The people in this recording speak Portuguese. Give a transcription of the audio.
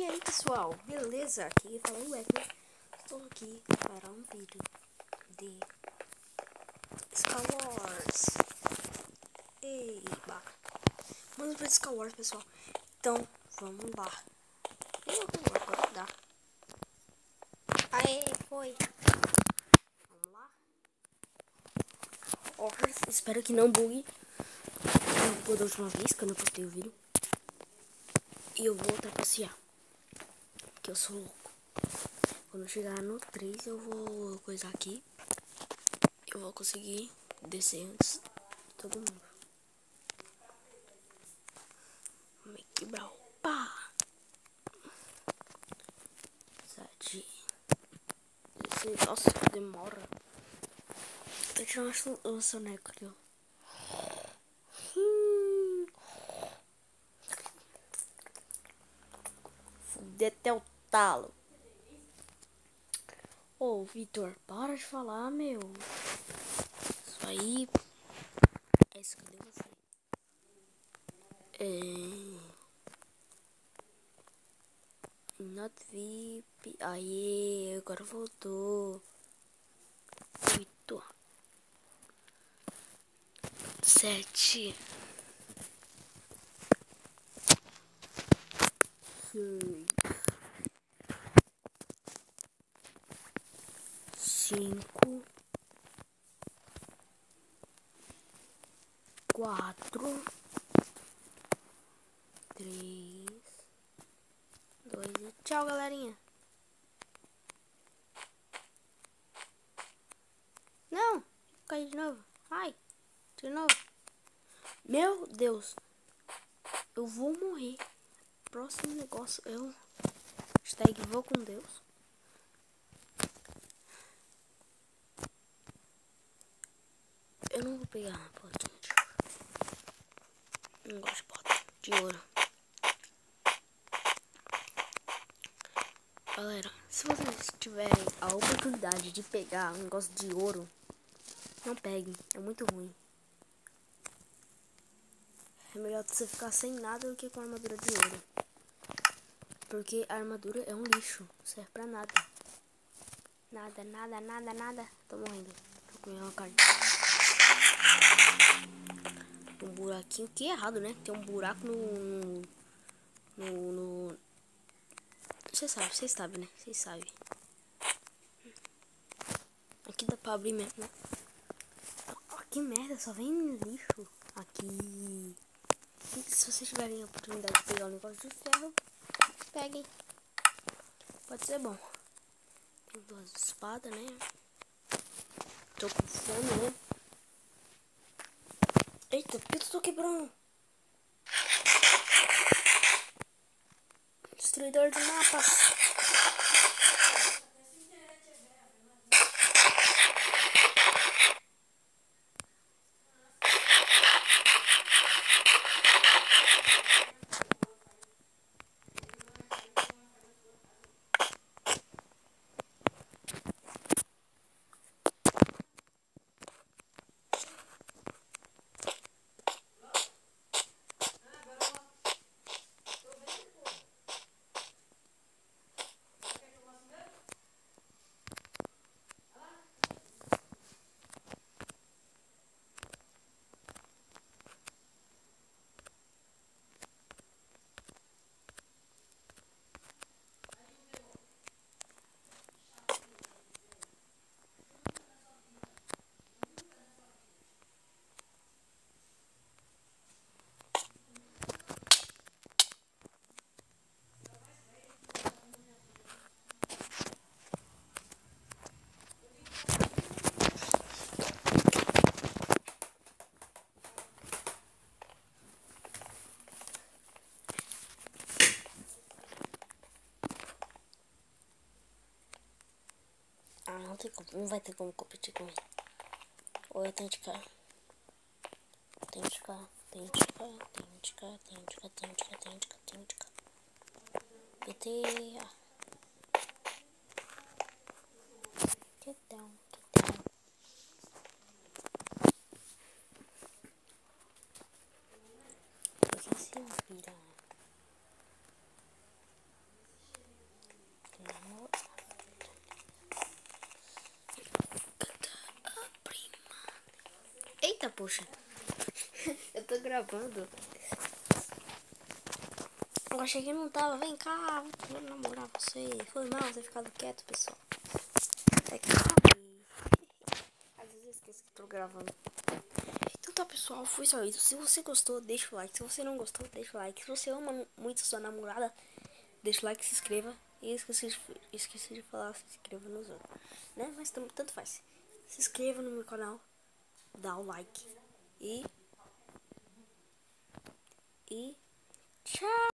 E aí pessoal, beleza? Aqui fala o Wesley. Estou aqui para um vídeo de Star Wars. Eba! Vamos para Star Wars, pessoal. Então, vamos lá. Agora dá. Aê, foi! Vamos lá. Espero que não bugue. Não bugou da última vez que eu não postei o vídeo. E eu vou trapacear. Que eu sou louco. Quando eu chegar no 3 eu vou coisar aqui. Eu vou conseguir descer antes de todo mundo. Vamos quebrar o pá. 7. Nossa, demora. Vou tirar o soneco aqui, ó. Fudeu até o talo. Ô, Vitor, para de falar, meu. Isso aí. É isso, cadê você? Not VIP. Aê, agora voltou. 8. 7. 6. 5. 4. 3. 2 e tchau, galerinha. Não, cai de novo. Ai, de novo. Meu Deus, eu vou morrer. Próximo negócio, eu vou com Deus. Eu não vou pegar uma potinha de ouro. Não gosto de pota de ouro. Galera, se vocês tiverem a oportunidade de pegar um negócio de ouro, não peguem, é muito ruim. É melhor você ficar sem nada do que com armadura de ouro. Porque a armadura é um lixo, não serve pra nada. Nada, nada, nada, nada. Tô morrendo. Tô comendo uma carne. Um buraquinho, que é errado, né? Tem um buraco no... Vocês sabem, né? Vocês sabem. Aqui dá pra abrir mesmo, né? Oh, que merda, só vem lixo aqui. E se vocês tiverem a oportunidade de pegar um negócio de ferro, peguem. Pode ser bom. Tem 2 espadas, né? Tô com fome, né? Eita, por que eu tô quebrando? Destruidor de mapas. Não tem como, não vai ter como competir com ele. Ou eu tenho de cá. Tenho de cá. GTA. Get down. Aqui em cima, piranha. poxa. Eu tô gravando. Eu achei que não tava. Vem cá, vou namorar você. Foi mal você ficado quieto, pessoal. É que sabe. Às vezes eu esqueço que tô gravando. Então tá, pessoal, foi só isso. Se você gostou, deixa o like. Se você não gostou, deixa o like. Se você ama muito sua namorada, deixa o like, se inscreva. E esqueci de falar, se inscreva nos outros, né? Mas tanto faz. Se inscreva no meu canal, dá o like. E tchau!